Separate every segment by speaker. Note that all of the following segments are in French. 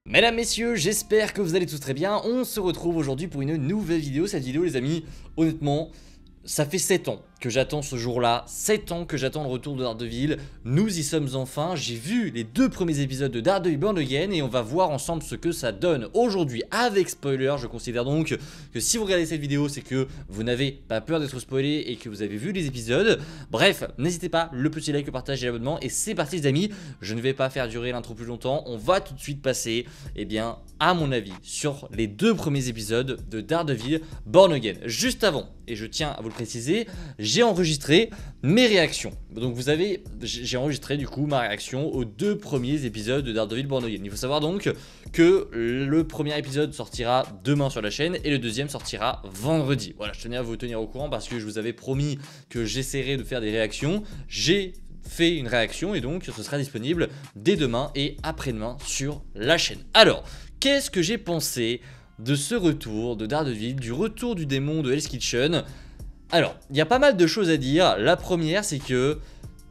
Speaker 1: Mesdames, messieurs, j'espère que vous allez tous très bien. On se retrouve aujourd'hui pour une nouvelle vidéo. Cette vidéo, les amis, honnêtement, ça fait 7 ans que j'attends ce jour-là, 7 ans que j'attends le retour de Daredevil. Nous y sommes enfin. J'ai vu les 2 premiers épisodes de Daredevil Born Again et on va voir ensemble ce que ça donne aujourd'hui avec spoiler. Je considère donc que si vous regardez cette vidéo, c'est que vous n'avez pas peur d'être spoilé et que vous avez vu les épisodes. Bref, n'hésitez pas, le petit like, le partage et l'abonnement. Et c'est parti les amis, je ne vais pas faire durer l'intro plus longtemps. On va tout de suite passer, eh bien, à mon avis, sur les 2 premiers épisodes de Daredevil Born Again. Juste avant, et je tiens à vous le préciser, j'ai enregistré mes réactions. Donc vous avez, j'ai enregistré du coup ma réaction aux 2 premiers épisodes de Daredevil Born Again. Il faut savoir donc que le premier épisode sortira demain sur la chaîne et le deuxième sortira vendredi. Voilà, je tenais à vous tenir au courant parce que je vous avais promis que j'essaierais de faire des réactions. J'ai fait une réaction et donc ce sera disponible dès demain et après-demain sur la chaîne. Alors, qu'est-ce que j'ai pensé de ce retour de Daredevil, du retour du démon de Hell's Kitchen? Alors, il y a pas mal de choses à dire. La première, c'est que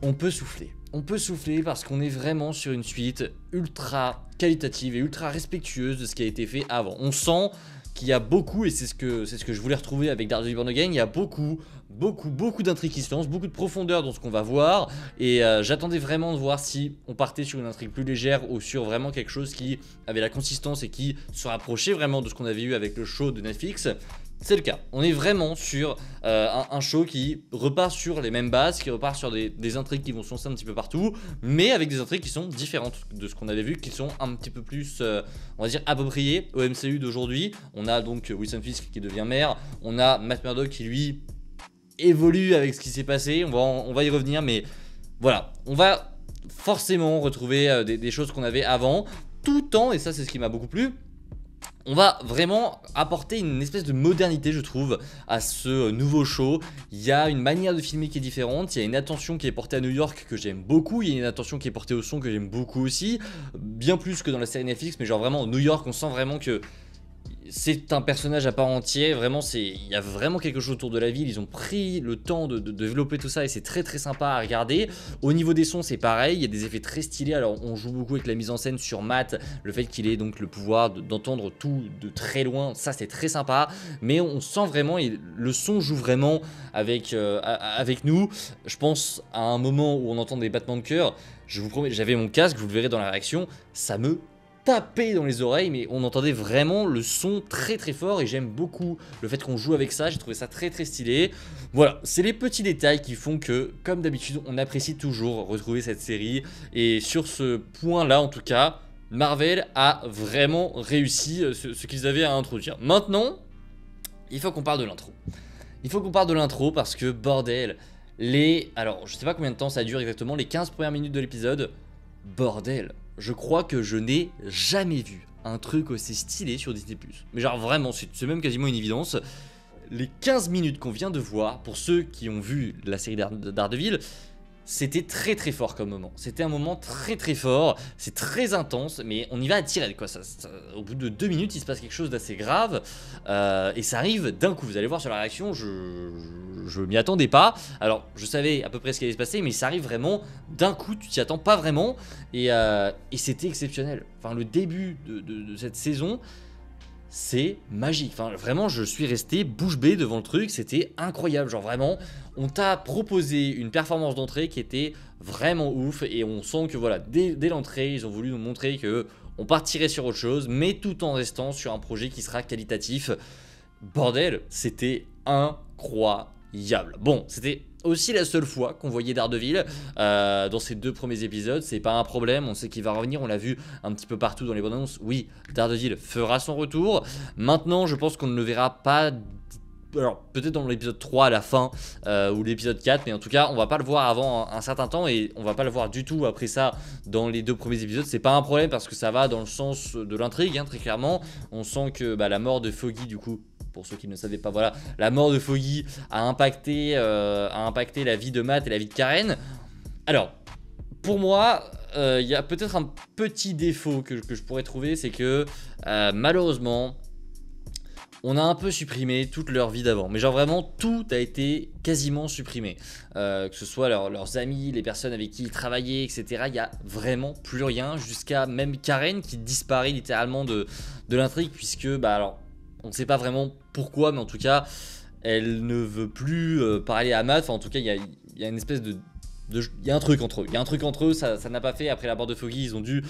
Speaker 1: on peut souffler. On peut souffler parce qu'on est vraiment sur une suite ultra qualitative et ultra respectueuse de ce qui a été fait avant. On sent qu'il y a beaucoup, et c'est ce que je voulais retrouver avec Daredevil Born Again, il y a beaucoup d'intrigues qui se lancent, beaucoup de profondeur dans ce qu'on va voir, et j'attendais vraiment de voir si on partait sur une intrigue plus légère ou sur vraiment quelque chose qui avait la consistance et qui se rapprochait vraiment de ce qu'on avait eu avec le show de Netflix. C'est le cas, on est vraiment sur un show qui repart sur les mêmes bases, qui repart sur des intrigues qui vont se lancer un petit peu partout, mais avec des intrigues qui sont différentes de ce qu'on avait vu, qui sont un petit peu plus, on va dire, appropriées au MCU d'aujourd'hui. On a donc Wilson Fisk qui devient maire, on a Matt Murdock qui lui évolue avec ce qui s'est passé, on va y revenir, mais voilà, on va forcément retrouver des choses qu'on avait avant, tout en, et ça c'est ce qui m'a beaucoup plu, on va vraiment apporter une espèce de modernité, je trouve, à ce nouveau show. Il y a une manière de filmer qui est différente, il y a une attention qui est portée à New York que j'aime beaucoup, il y a une attention qui est portée au son que j'aime beaucoup aussi, bien plus que dans la série Netflix, mais genre vraiment New York, on sent vraiment que c'est un personnage à part entière, vraiment il y a vraiment quelque chose autour de la ville, ils ont pris le temps de développer tout ça et c'est très très sympa à regarder. Au niveau des sons c'est pareil, il y a des effets très stylés, alors on joue beaucoup avec la mise en scène sur Matt, le fait qu'il ait donc le pouvoir d'entendre tout de très loin, ça c'est très sympa, mais on sent vraiment, et le son joue vraiment avec nous. Je pense à un moment où on entend des battements de cœur, je vous promets, j'avais mon casque, vous le verrez dans la réaction, ça me tapé dans les oreilles, mais on entendait vraiment le son très très fort et j'aime beaucoup le fait qu'on joue avec ça, j'ai trouvé ça très très stylé. Voilà, c'est les petits détails qui font que, comme d'habitude, on apprécie toujours retrouver cette série et sur ce point-là en tout cas, Marvel a vraiment réussi ce qu'ils avaient à introduire. Maintenant, il faut qu'on parle de l'intro. Il faut qu'on parle de l'intro parce que bordel, alors je sais pas combien de temps ça dure exactement, les 15 premières minutes de l'épisode, bordel. Je crois que je n'ai jamais vu un truc aussi stylé sur Disney+. Mais genre vraiment, c'est même quasiment une évidence. Les 15 minutes qu'on vient de voir, pour ceux qui ont vu la série Daredevil, c'était très très fort comme moment. C'était un moment très très fort, c'est très intense, mais on y va à tirer quoi. Au bout de 2 minutes, il se passe quelque chose d'assez grave et ça arrive d'un coup. Vous allez voir sur la réaction, je m'y attendais pas. Alors, je savais à peu près ce qui allait se passer, mais ça arrive vraiment d'un coup. Tu t'y attends pas vraiment et c'était exceptionnel. Enfin, le début de cette saison, c'est magique, enfin vraiment je suis resté bouche bée devant le truc, c'était incroyable, genre vraiment on t'a proposé une performance d'entrée qui était vraiment ouf et on sent que voilà, dès l'entrée ils ont voulu nous montrer que on partirait sur autre chose mais tout en restant sur un projet qui sera qualitatif. Bordel, c'était incroyable. Bon, c'était aussi la seule fois qu'on voyait Daredevil dans ces 2 premiers épisodes, c'est pas un problème, on sait qu'il va revenir, on l'a vu un petit peu partout dans les bandes annonces. Oui, Daredevil fera son retour. Maintenant, je pense qu'on ne le verra pas, alors peut-être dans l'épisode 3 à la fin ou l'épisode 4, mais en tout cas on va pas le voir avant un certain temps et on va pas le voir du tout après ça dans les 2 premiers épisodes. C'est pas un problème parce que ça va dans le sens de l'intrigue, hein, très clairement. On sent que la mort de Foggy, du coup, pour ceux qui ne savaient pas, voilà, la mort de Foggy a impacté la vie de Matt et la vie de Karen. Alors, pour moi, il y a peut-être un petit défaut que je pourrais trouver, c'est que malheureusement, on a un peu supprimé toute leur vie d'avant. Mais genre vraiment, tout a été quasiment supprimé. Que ce soit leurs amis, les personnes avec qui ils travaillaient, etc. Il n'y a vraiment plus rien, jusqu'à même Karen qui disparaît littéralement de l'intrigue, puisque, bah alors, on ne sait pas vraiment pourquoi, mais en tout cas, elle ne veut plus parler à Matt. Enfin, en tout cas, il y a une espèce il y a un truc entre eux, ça n'a pas fait. Après la mort de Foggy, ils ont dû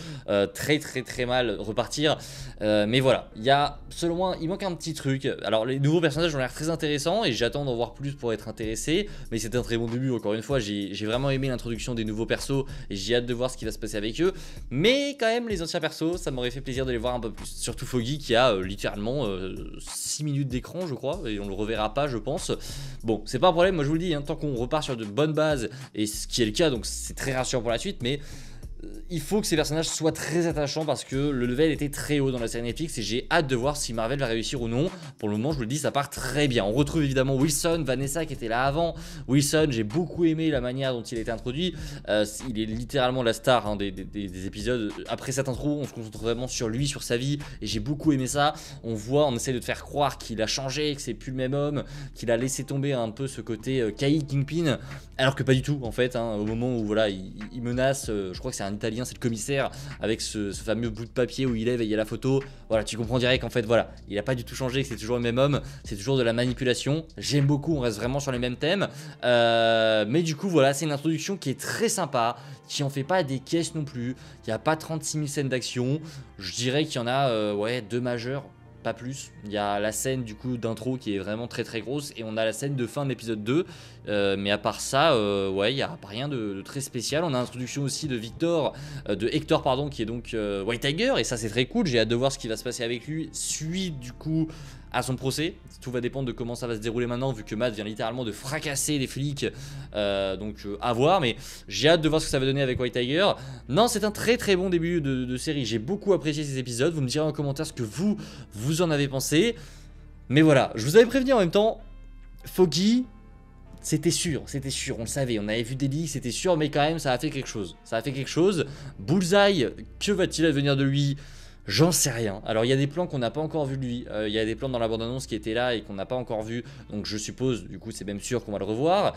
Speaker 1: très mal repartir, mais voilà, il y a, selon moi, il manque un petit truc. Alors les nouveaux personnages ont l'air très intéressants et j'attends d'en voir plus pour être intéressé, mais c'est un très bon début. Encore une fois, j'ai vraiment aimé l'introduction des nouveaux persos et j'ai hâte de voir ce qui va se passer avec eux, mais quand même les anciens persos, ça m'aurait fait plaisir de les voir un peu plus, surtout Foggy qui a littéralement 6 minutes d'écran je crois, et on le reverra pas je pense. Bon, c'est pas un problème, moi je vous le dis, hein, tant qu'on repart sur de bonnes bases, et ce qui est le cas, donc c'est très rassurant pour la suite, mais il faut que ces personnages soient très attachants parce que le level était très haut dans la série Netflix et j'ai hâte de voir si Marvel va réussir ou non. Pour le moment, je vous le dis, ça part très bien. On retrouve évidemment Wilson, Vanessa qui était là avant. Wilson, j'ai beaucoup aimé la manière dont il a été introduit. Il est littéralement la star hein, des épisodes. Après cette intro, on se concentre vraiment sur lui, sur sa vie, et j'ai beaucoup aimé ça. On essaie de te faire croire qu'il a changé, que c'est plus le même homme, qu'il a laissé tomber un peu ce côté Kai Kingpin, alors que pas du tout en fait. Hein, au moment où voilà, il menace, je crois que c'est un Italien, c'est le commissaire, avec ce fameux bout de papier où il lève et il y a la photo. Voilà, tu comprends direct qu'en fait voilà, il a pas du tout changé, que c'est toujours le même homme, c'est toujours de la manipulation. J'aime beaucoup, on reste vraiment sur les mêmes thèmes, mais du coup voilà, c'est une introduction qui est très sympa, qui en fait pas des caisses non plus. Il n'y a pas 36 000 scènes d'action, je dirais qu'il y en a ouais, 2 majeures, pas plus. Il y a la scène du coup d'intro qui est vraiment très grosse, et on a la scène de fin de l'épisode 2, mais à part ça, ouais, il n'y a rien de très spécial. On a l'introduction aussi de Hector pardon, qui est donc White Tiger, et ça c'est très cool, j'ai hâte de voir ce qui va se passer avec lui, suite du coup à son procès. Tout va dépendre de comment ça va se dérouler maintenant, vu que Matt vient littéralement de fracasser les flics, donc à voir, mais j'ai hâte de voir ce que ça va donner avec White Tiger. Non, c'est un très bon début de série, j'ai beaucoup apprécié ces épisodes, vous me direz en commentaire ce que vous en avez pensé, mais voilà, je vous avais prévenu en même temps, Foggy, c'était sûr, on le savait, on avait vu des leaks, c'était sûr, mais quand même ça a fait quelque chose, Bullseye, que va-t-il advenir de lui? J'en sais rien. Alors il y a des plans qu'on n'a pas encore vu de lui, il y a des plans dans la bande-annonce qui étaient là et qu'on n'a pas encore vu, donc je suppose, du coup c'est même sûr qu'on va le revoir.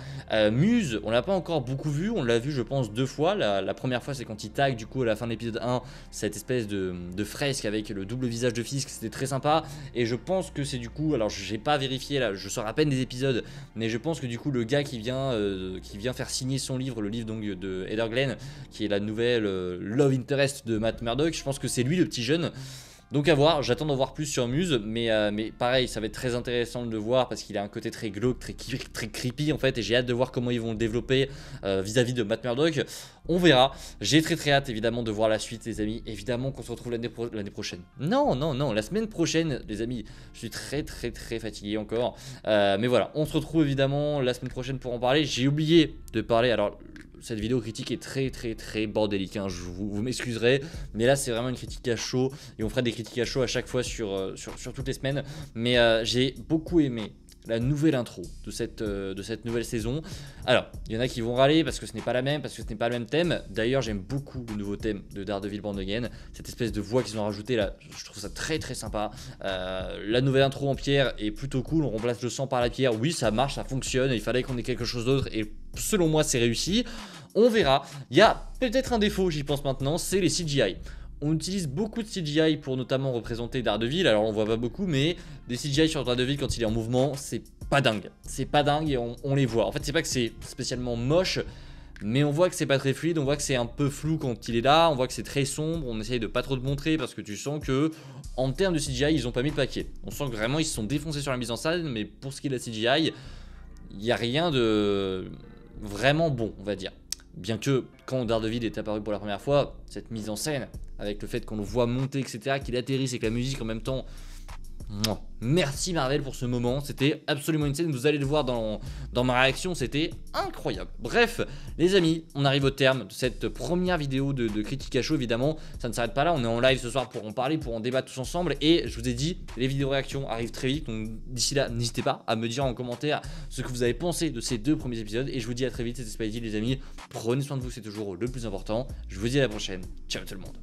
Speaker 1: Muse, on l'a pas encore beaucoup vu, on l'a vu je pense 2 fois, la première fois c'est quand il tag du coup à la fin de l'épisode 1, cette espèce de fresque avec le double visage de Fisk, c'était très sympa, et je pense que c'est du coup, alors j'ai pas vérifié là, je sors à peine des épisodes, mais je pense que du coup le gars qui vient faire signer son livre, le livre donc de Heather Glenn, qui est la nouvelle Love Interest de Matt Murdock, je pense que c'est lui le petit jeune. Donc à voir, j'attends d'en voir plus sur Muse, mais pareil, ça va être très intéressant de le voir parce qu'il a un côté très glauque, très creepy en fait, et j'ai hâte de voir comment ils vont le développer vis-à-vis de Matt Murdock. On verra, j'ai très hâte évidemment de voir la suite les amis, évidemment qu'on se retrouve l'année prochaine. Non, la semaine prochaine les amis, je suis très fatigué encore, mais voilà, on se retrouve évidemment la semaine prochaine pour en parler. J'ai oublié de parler, alors cette vidéo critique est très bordélique, hein, vous m'excuserez, mais là c'est vraiment une critique à chaud, et on fera des critiques à chaud à chaque fois sur toutes les semaines, mais j'ai beaucoup aimé la nouvelle intro de cette nouvelle saison. Alors, il y en a qui vont râler parce que ce n'est pas la même, parce que ce n'est pas le même thème. D'ailleurs, j'aime beaucoup le nouveau thème de Daredevil Born Again, cette espèce de voix qu'ils ont rajouté là, je trouve ça très sympa. La nouvelle intro en pierre est plutôt cool, on remplace le sang par la pierre, oui ça marche, ça fonctionne, il fallait qu'on ait quelque chose d'autre, et selon moi c'est réussi. On verra. Il y a peut-être un défaut, j'y pense maintenant, c'est les CGI. On utilise beaucoup de CGI pour notamment représenter Daredevil, alors on voit pas beaucoup, mais des CGI sur Daredevil quand il est en mouvement, c'est pas dingue et on les voit. En fait c'est pas que c'est spécialement moche, mais on voit que c'est pas très fluide, on voit que c'est un peu flou quand il est là, on voit que c'est très sombre, on essaye de pas trop te montrer parce que tu sens que en termes de CGI ils ont pas mis le paquet. On sent que vraiment ils se sont défoncés sur la mise en scène, mais pour ce qui est de la CGI, il n'y a rien de vraiment bon on va dire. Bien que quand Daredevil est apparu pour la première fois, cette mise en scène, avec le fait qu'on le voit monter, etc., qu'il atterrisse avec la musique en même temps, merci Marvel pour ce moment, c'était absolument une scène, vous allez le voir dans ma réaction, c'était incroyable. Bref, les amis, on arrive au terme de cette première vidéo de critique à chaud, évidemment, ça ne s'arrête pas là, on est en live ce soir pour en parler, pour en débattre tous ensemble, et je vous ai dit, les vidéos réactions arrivent très vite, donc d'ici là, n'hésitez pas à me dire en commentaire ce que vous avez pensé de ces 2 premiers épisodes, et je vous dis à très vite, c'était Spidey les amis, prenez soin de vous, c'est toujours le plus important, je vous dis à la prochaine, ciao tout le monde.